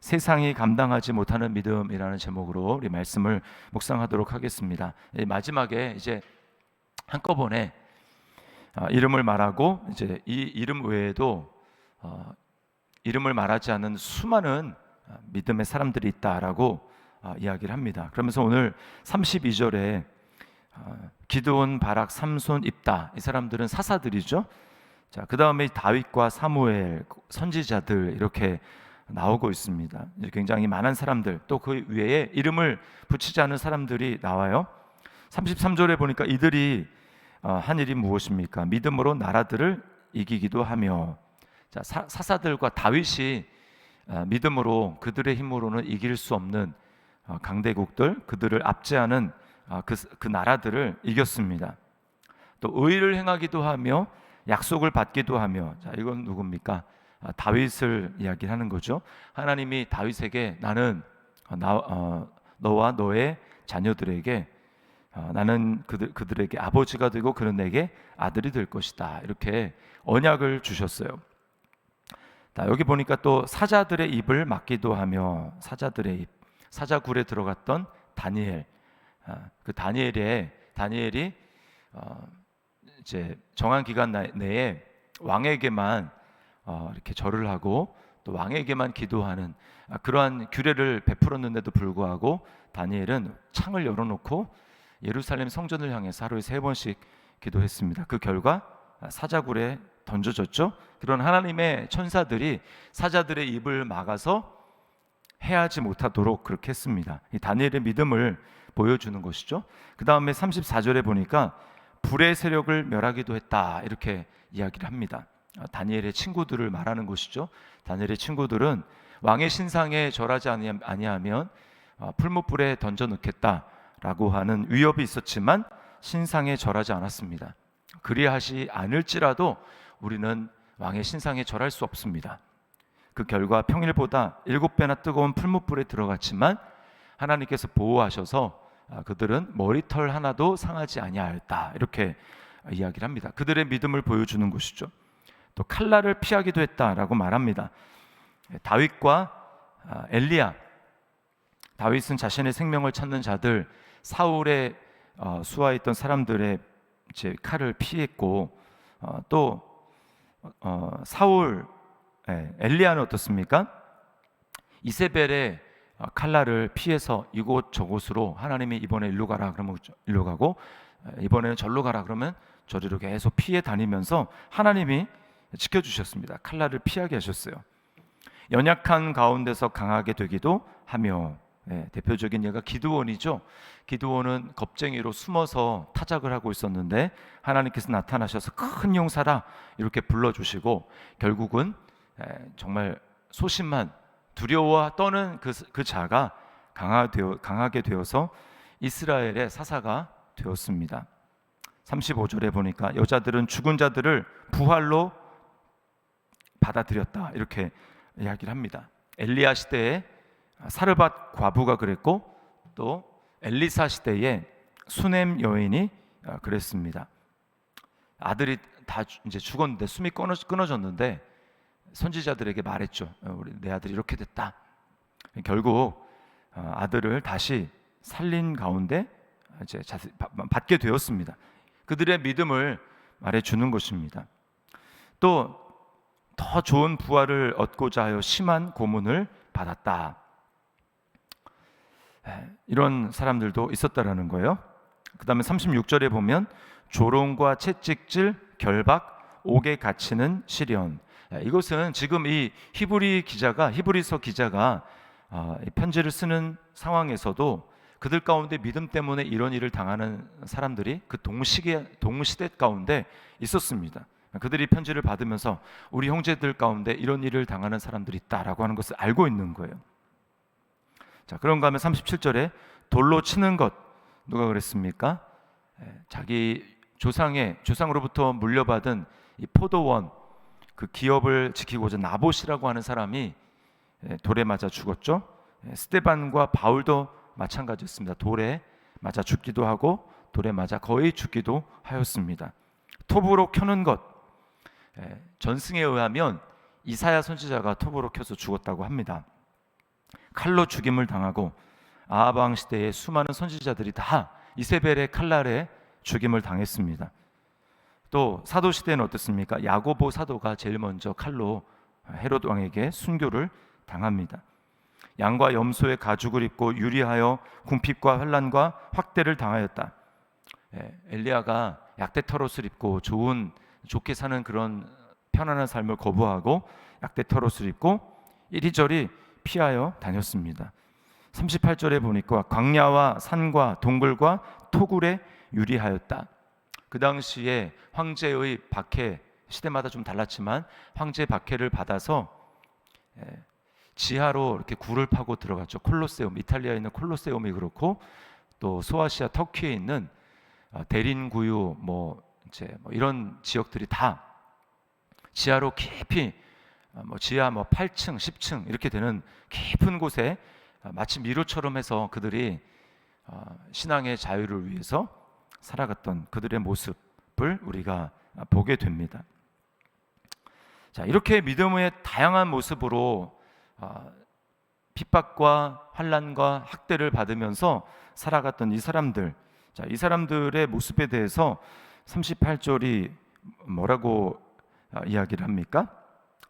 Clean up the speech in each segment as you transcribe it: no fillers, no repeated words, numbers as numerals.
세상이 감당하지 못하는 믿음이라는 제목으로 우리 말씀을 묵상하도록 하겠습니다. 마지막에 이제 한꺼번에 이름을 말하고 이제 이 이름 외에도 이름을 말하지 않은 수많은 믿음의 사람들이 있다라고 이야기를 합니다. 그러면서 오늘 32절에 기드온, 바락, 삼손, 입다, 이 사람들은 사사들이죠. 자, 그 다음에 다윗과 사무엘, 선지자들 이렇게 나오고 있습니다. 굉장히 많은 사람들, 또 그 위에 이름을 붙이지 않은 사람들이 나와요. 33절에 보니까 이들이 한 일이 무엇입니까? 믿음으로 나라들을 이기기도 하며. 자, 사사들과 다윗이 믿음으로 그들의 힘으로는 이길 수 없는 강대국들, 그들을 압제하는 그 나라들을 이겼습니다. 또 의를 행하기도 하며 약속을 받기도 하며. 자, 이건 누굽니까? 다윗을 이야기하는 거죠. 하나님이 다윗에게 나는 너와 너의 자녀들에게 나는 그들에게 아버지가 되고 그는 내게 아들이 될 것이다, 이렇게 언약을 주셨어요. 여기 보니까 또 사자들의 입을 막기도 하며. 사자들의 입, 사자굴에 들어갔던 다니엘, 그 다니엘이 이제 정한 기간 내에 왕에게만 이렇게 절을 하고 또 왕에게만 기도하는 그러한 규례를 베풀었는데도 불구하고 다니엘은 창을 열어놓고 예루살렘 성전을 향해서 하루에 3번씩 기도했습니다. 그 결과 사자굴에 던져졌죠. 그런 하나님의 천사들이 사자들의 입을 막아서 해하지 못하도록 그렇게 했습니다. 이 다니엘의 믿음을 보여주는 것이죠. 그 다음에 34절에 보니까 불의 세력을 멸하기도 했다, 이렇게 이야기를 합니다. 다니엘의 친구들을 말하는 것이죠. 다니엘의 친구들은 왕의 신상에 절하지 아니하면 풀무불에 던져 넣겠다라고 하는 위협이 있었지만 신상에 절하지 않았습니다. 그리하지 않을지라도 우리는 왕의 신상에 절할 수 없습니다. 그 결과 평일보다 7배나 뜨거운 풀무불에 들어갔지만 하나님께서 보호하셔서 그들은 머리털 하나도 상하지 아니하였다, 이렇게 이야기를 합니다. 그들의 믿음을 보여주는 것이죠. 또 칼날을 피하기도 했다라고 말합니다. 다윗과 엘리야, 다윗은 자신의 생명을 찾는 자들, 사울의 수하했던 사람들의 이제 칼을 피했고, 또 엘리야는 어떻습니까? 이세벨의 칼날을 피해서 이곳 저곳으로, 하나님이 이번에 일로 가라 그러면 일로 가고, 이번에는 절로 가라 그러면 저리로 계속 피해 다니면서 하나님이 지켜주셨습니다. 칼날을 피하게 하셨어요. 연약한 가운데서 강하게 되기도 하며. 대표적인 예가 기드온이죠. 기드온은 겁쟁이로 숨어서 타작을 하고 있었는데 하나님께서 나타나셔서 큰 용사라 이렇게 불러주시고, 결국은 정말 소심한, 두려워 떠는 그 자가 강하게 되어서 이스라엘의 사사가 되었습니다. 35절에 보니까 여자들은 죽은 자들을 부활로 받아들였다, 이렇게 이야기를 합니다. 엘리야 시대에 사르밧 과부가 그랬고, 또 엘리사 시대에 수넴 여인이 그랬습니다. 아들이 다 이제 죽었는데 숨이 끊어졌는데 선지자들에게 말했죠. 내 아들이 이렇게 됐다. 결국 아들을 다시 살린 가운데 이제 받게 되었습니다. 그들의 믿음을 말해주는 것입니다. 또 더 좋은 부활을 얻고자 하여 심한 고문을 받았다. 이런 사람들도 있었다라는 거예요. 그 다음에 36절에 보면 조롱과 채찍질, 결박, 옥에 갇히는 시련. 이것은 지금 이 히브리서 기자가 편지를 쓰는 상황에서도 그들 가운데 믿음 때문에 이런 일을 당하는 사람들이 그 동시대 가운데 있었습니다. 그들이 편지를 받으면서 우리 형제들 가운데 이런 일을 당하는 사람들이 있다라고 하는 것을 알고 있는 거예요. 자, 그런가 하면 37절에 돌로 치는 것, 누가 그랬습니까? 자기 조상으로부터 물려받은 이 포도원, 그 기업을 지키고자 나봇이라고 하는 사람이 돌에 맞아 죽었죠. 스데반과 바울도 마찬가지였습니다. 돌에 맞아 죽기도 하고 돌에 맞아 거의 죽기도 하였습니다. 톱으로 켜는 것, 전승에 의하면 이사야 선지자가 톱으로 켜서 죽었다고 합니다. 칼로 죽임을 당하고 아합 왕 시대의 수많은 선지자들이 다 이세벨의 칼날에 죽임을 당했습니다. 또 사도 시대는 어떻습니까? 야고보 사도가 제일 먼저 칼로 헤롯 왕에게 순교를 당합니다. 양과 염소의 가죽을 입고 유리하여 궁핍과 환난과 학대를 당하였다. 엘리야가 약대 털옷을 입고 좋게 사는 그런 편안한 삶을 거부하고 약대 털옷을 입고 이리저리 피하여 다녔습니다. 38절에 보니까 광야와 산과 동굴과 토굴에 유리하였다. 그 당시에 황제의 박해, 시대마다 좀 달랐지만 황제 박해를 받아서 지하로 이렇게 굴을 파고 들어갔죠. 콜로세움, 이탈리아에 있는 콜로세움이 그렇고 또 소아시아 터키에 있는 대린구유 이런 지역들이 다 지하로 깊이 지하 8층, 10층 이렇게 되는 깊은 곳에 마치 미로처럼 해서 그들이 신앙의 자유를 위해서 살아갔던 그들의 모습을 우리가 보게 됩니다. 자, 이렇게 믿음의 다양한 모습으로 핍박과 환난과 학대를 받으면서 살아갔던 이 사람들, 자, 이 사람들의 모습에 대해서 38절이 뭐라고 이야기를 합니까?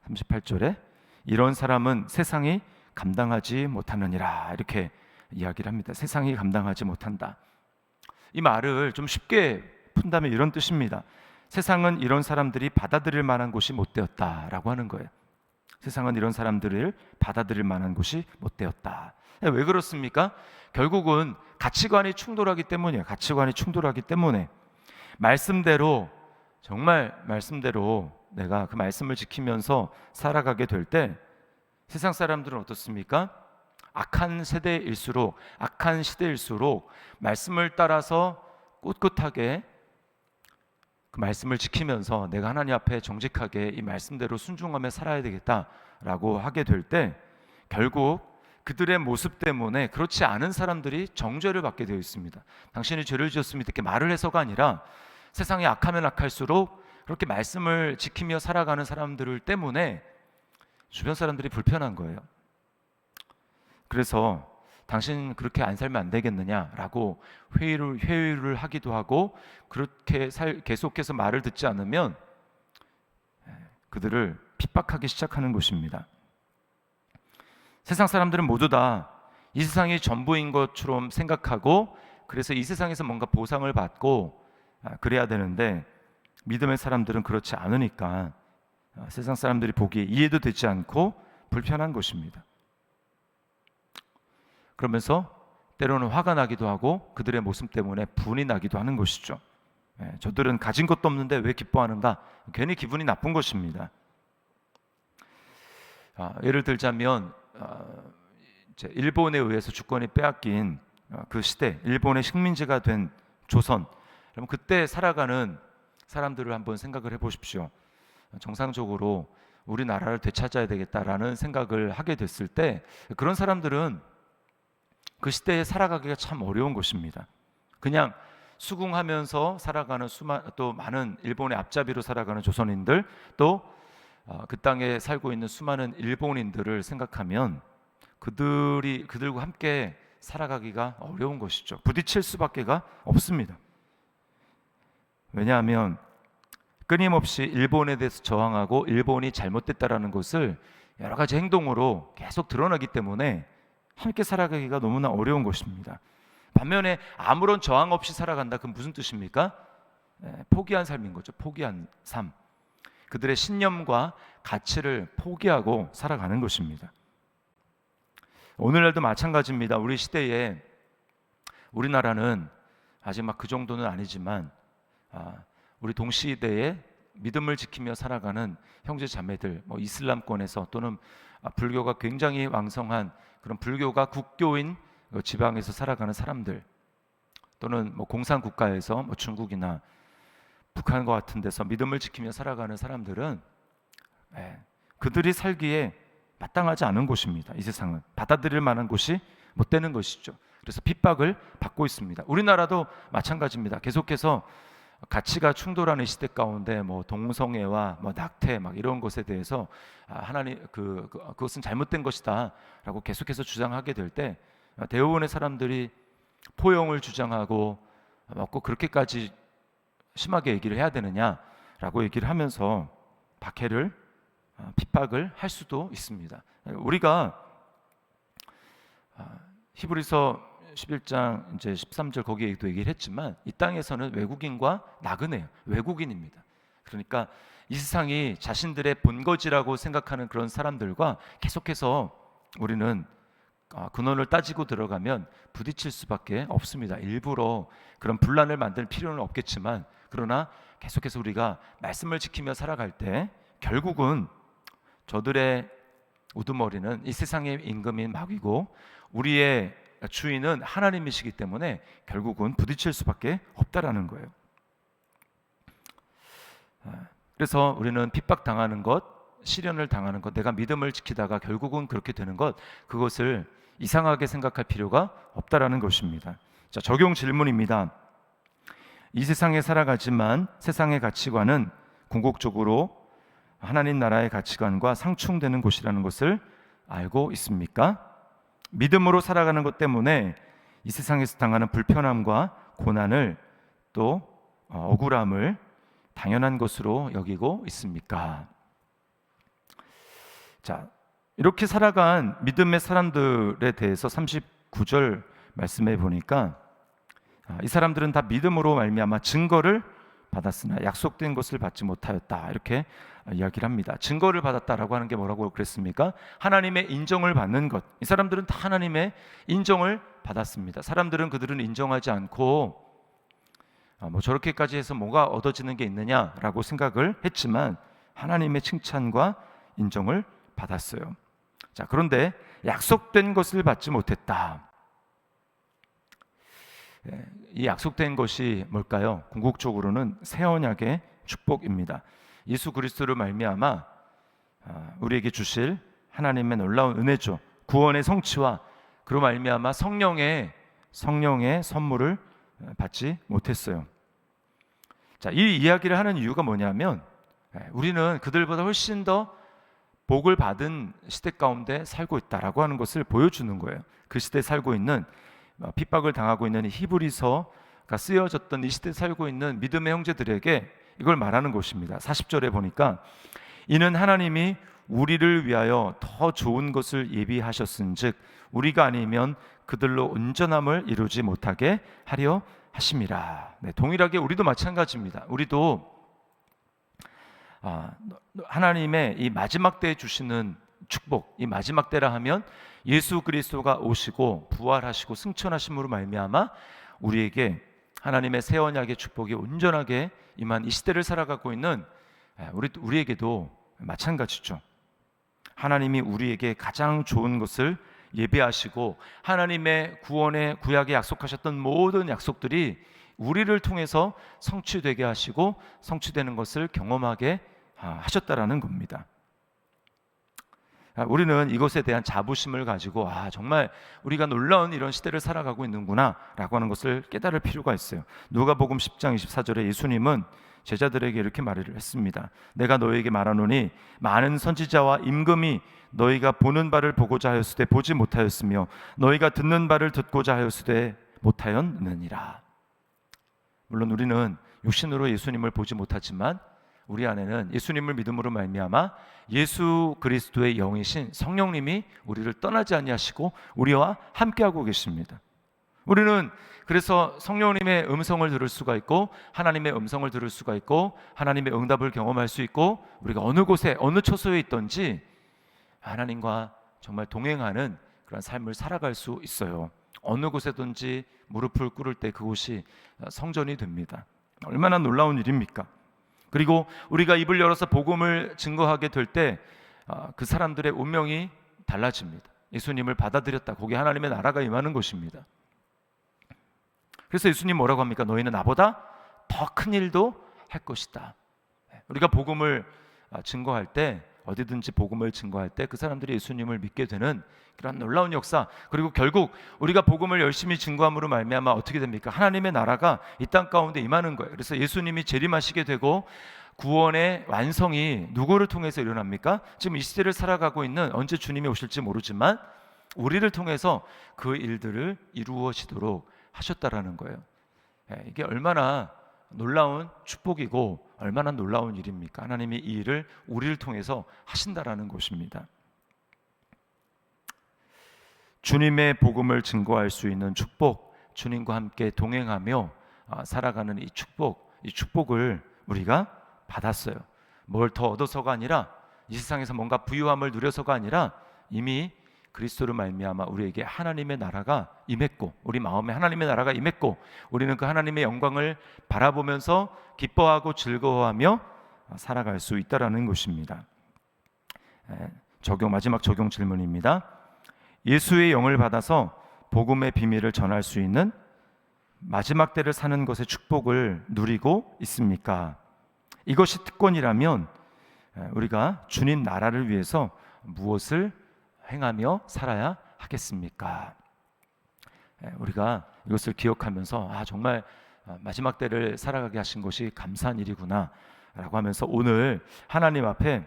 38절에 이런 사람은 세상이 감당하지 못하느니라 이렇게 이야기를 합니다. 세상이 감당하지 못한다. 이 말을 좀 쉽게 푼다면 이런 뜻입니다. 세상은 이런 사람들이 받아들일 만한 곳이 못 되었다라고 하는 거예요. 세상은 이런 사람들을 받아들일 만한 곳이 못 되었다. 왜 그렇습니까? 결국은 가치관이 충돌하기 때문이에요. 가치관이 충돌하기 때문에 정말 말씀대로 내가 그 말씀을 지키면서 살아가게 될 때 세상 사람들은 어떻습니까? 악한 세대일수록, 악한 시대일수록 말씀을 따라서 꿋꿋하게 그 말씀을 지키면서 내가 하나님 앞에 정직하게 이 말씀대로 순종하며 살아야 되겠다라고 하게 될 때 결국 그들의 모습 때문에 그렇지 않은 사람들이 정죄를 받게 되어 있습니다. 당신이 죄를 지었습니다 이렇게 말을 해서가 아니라 세상이 악하면 악할수록 그렇게 말씀을 지키며 살아가는 사람들 때문에 주변 사람들이 불편한 거예요. 그래서 당신 그렇게 안 살면 안 되겠느냐라고 회유를 하기도 하고 그렇게 계속해서 말을 듣지 않으면 그들을 핍박하기 시작하는 것입니다. 세상 사람들은 모두 다 이 세상이 전부인 것처럼 생각하고 그래서 이 세상에서 뭔가 보상을 받고 그래야 되는데 믿음의 사람들은 그렇지 않으니까 세상 사람들이 보기에 이해도 되지 않고 불편한 것입니다. 그러면서 때로는 화가 나기도 하고 그들의 모습 때문에 분이 나기도 하는 것이죠. 저들은 가진 것도 없는데 왜 기뻐하는가? 괜히 기분이 나쁜 것입니다. 예를 들자면 일본에 의해서 주권이 빼앗긴 그 시대, 일본의 식민지가 된 조선. 그럼 그때 살아가는 사람들을 한번 생각을 해보십시오. 정상적으로 우리나라를 되찾아야 되겠다라는 생각을 하게 됐을 때 그런 사람들은 그 시대에 살아가기가 참 어려운 것입니다. 그냥 수긍하면서 살아가는 또 많은 일본의 앞잡이로 살아가는 조선인들 또 그 땅에 살고 있는 수많은 일본인들을 생각하면 그들과 함께 살아가기가 어려운 것이죠. 부딪힐 수밖에가 없습니다. 왜냐하면 끊임없이 일본에 대해서 저항하고 일본이 잘못됐다라는 것을 여러 가지 행동으로 계속 드러나기 때문에 함께 살아가기가 너무나 어려운 것입니다. 반면에 아무런 저항 없이 살아간다. 그건 무슨 뜻입니까? 포기한 삶인 거죠. 포기한 삶. 그들의 신념과 가치를 포기하고 살아가는 것입니다. 오늘날도 마찬가지입니다. 우리 시대에 우리나라는 아직 막 그 정도는 아니지만 우리 동시대에 믿음을 지키며 살아가는 형제 자매들, 이슬람권에서 또는 불교가 굉장히 왕성한 그런 불교가 국교인 지방에서 살아가는 사람들 또는 공산국가에서 중국이나 북한과 같은 데서 믿음을 지키며 살아가는 사람들은 그들이 살기에 마땅하지 않은 곳입니다. 이 세상은 받아들일 만한 곳이 못 되는 것이죠. 그래서 핍박을 받고 있습니다. 우리나라도 마찬가지입니다. 계속해서 가치가 충돌하는 시대 가운데 뭐 동성애와 뭐 낙태 막 이런 것에 대해서 하나님 그것은 잘못된 것이다라고 계속해서 주장하게 될 때 대부분의 사람들이 포용을 주장하고 꼭 그렇게까지 심하게 얘기를 해야 되느냐라고 얘기를 하면서 박해를 핍박을 할 수도 있습니다. 우리가 히브리서 11장 이제 13절 거기에도 얘기를 했지만 이 땅에서는 외국인과 나그네예요. 외국인입니다. 그러니까 이 세상이 자신들의 본거지라고 생각하는 그런 사람들과 계속해서 우리는 근원을 따지고 들어가면 부딪힐 수밖에 없습니다. 일부러 그런 분란을 만들 필요는 없겠지만 그러나 계속해서 우리가 말씀을 지키며 살아갈 때 결국은 저들의 우두머리는 이 세상의 임금인 마귀고 우리의 주인은 하나님이시기 때문에 결국은 부딪힐 수밖에 없다라는 거예요. 그래서 우리는 핍박당하는 것, 시련을 당하는 것, 내가 믿음을 지키다가 결국은 그렇게 되는 것, 그것을 이상하게 생각할 필요가 없다라는 것입니다. 자, 적용 질문입니다. 이 세상에 살아가지만 세상의 가치관은 궁극적으로 하나님 나라의 가치관과 상충되는 곳이라는 것을 알고 있습니까? 믿음으로 살아가는 것 때문에 이 세상에서 당하는 불편함과 고난을 또 억울함을 당연한 것으로 여기고 있습니까? 자, 이렇게 살아간 믿음의 사람들에 대해서 39절 말씀해 보니까 이 사람들은 다 믿음으로 말미암아 증거를 받았으나 약속된 것을 받지 못하였다 이렇게 이야기를 합니다. 증거를 받았다라고 하는 게 뭐라고 그랬습니까? 하나님의 인정을 받는 것. 이 사람들은 다 하나님의 인정을 받았습니다. 사람들은 그들은 인정하지 않고 뭐 저렇게까지 해서 뭐가 얻어지는 게 있느냐라고 생각을 했지만 하나님의 칭찬과 인정을 받았어요. 자, 그런데 약속된 것을 받지 못했다. 이 약속된 것이 뭘까요? 궁극적으로는 새 언약의 축복입니다. 예수 그리스도를 말미암아 우리에게 주실 하나님의 놀라운 은혜죠. 구원의 성취와 그로 말미암아 성령의 선물을 받지 못했어요. 자, 이 이야기를 하는 이유가 뭐냐면 우리는 그들보다 훨씬 더 복을 받은 시대 가운데 살고 있다라고 하는 것을 보여주는 거예요. 그 시대에 살고 있는 핍박을 당하고 있는 히브리서가 쓰여졌던 이 시대에 살고 있는 믿음의 형제들에게 이걸 말하는 것입니다. 40절에 보니까 이는 하나님이 우리를 위하여 더 좋은 것을 예비하셨은즉 우리가 아니면 그들로 온전함을 이루지 못하게 하려 하심이라. 네, 동일하게 우리도 마찬가지입니다. 우리도 하나님의 이 마지막 때에 주시는 축복, 이 마지막 때라 하면 예수 그리스도가 오시고 부활하시고 승천하심으로 말미암아 우리에게 하나님의 새 언약의 축복이 온전하게 임한 이 시대를 살아가고 있는 우리에게도 마찬가지죠. 하나님이 우리에게 가장 좋은 것을 예배하시고 하나님의 구원의 구약에 약속하셨던 모든 약속들이 우리를 통해서 성취되게 하시고 성취되는 것을 경험하게 하셨다라는 겁니다. 우리는 이것에 대한 자부심을 가지고 정말 우리가 놀라운 이런 시대를 살아가고 있는구나 라고 하는 것을 깨달을 필요가 있어요. 누가복음 10장 24절에 예수님은 제자들에게 이렇게 말을 했습니다. 내가 너희에게 말하노니 많은 선지자와 임금이 너희가 보는 바를 보고자 하였으되 보지 못하였으며 너희가 듣는 바를 듣고자 하였으되 못하였느니라. 물론 우리는 육신으로 예수님을 보지 못하지만 우리 안에는 예수님을 믿음으로 말미암아 예수 그리스도의 영이신 성령님이 우리를 떠나지 아니하시고 우리와 함께하고 계십니다. 우리는 그래서 성령님의 음성을 들을 수가 있고 하나님의 음성을 들을 수가 있고 하나님의 응답을 경험할 수 있고 우리가 어느 곳에 어느 처소에 있든지 하나님과 정말 동행하는 그런 삶을 살아갈 수 있어요. 어느 곳에든지 무릎을 꿇을 때 그곳이 성전이 됩니다. 얼마나 놀라운 일입니까? 그리고 우리가 입을 열어서 복음을 증거하게 될 때 그 사람들의 운명이 달라집니다. 예수님을 받아들였다. 거기 하나님의 나라가 임하는 것입니다. 그래서 예수님 뭐라고 합니까? 너희는 나보다 더 큰 일도 할 것이다. 우리가 복음을 증거할 때 어디든지 복음을 증거할 때 그 사람들이 예수님을 믿게 되는 그런 놀라운 역사, 그리고 결국 우리가 복음을 열심히 증거함으로 말미암아 어떻게 됩니까? 하나님의 나라가 이 땅 가운데 임하는 거예요. 그래서 예수님이 재림하시게 되고 구원의 완성이 누구를 통해서 일어납니까? 지금 이 시대를 살아가고 있는, 언제 주님이 오실지 모르지만 우리를 통해서 그 일들을 이루어지도록 하셨다라는 거예요. 이게 얼마나 놀라운 축복이고 얼마나 놀라운 일입니까? 하나님이 이 일을 우리를 통해서 하신다라는 것입니다. 주님의 복음을 증거할 수 있는 축복, 주님과 함께 동행하며 살아가는 이 축복을 우리가 받았어요. 뭘 더 얻어서가 아니라, 이 세상에서 뭔가 부유함을 누려서가 아니라 이미 그리스도로 말미암아 우리에게 하나님의 나라가 임했고, 우리 마음에 하나님의 나라가 임했고, 우리는 그 하나님의 영광을 바라보면서 기뻐하고 즐거워하며 살아갈 수 있다라는 것입니다. 마지막 적용 질문입니다. 예수의 영을 받아서 복음의 비밀을 전할 수 있는 마지막 때를 사는 것의 축복을 누리고 있습니까? 이것이 특권이라면 우리가 주님 나라를 위해서 무엇을 행하며 살아야 하겠습니까? 우리가 이것을 기억하면서 정말 마지막 때를 살아가게 하신 것이 감사한 일이구나 라고 하면서 오늘 하나님 앞에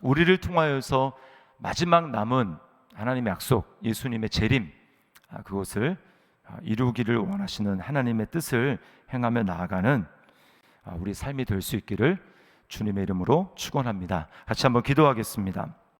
우리를 통하여서 마지막 남은 하나님의 약속, 예수님의 재림, 그것을 이루기를 원하시는 하나님의 뜻을 행하며 나아가는 우리 삶이 될 수 있기를 주님의 이름으로 축원합니다. 같이 한번 기도하겠습니다.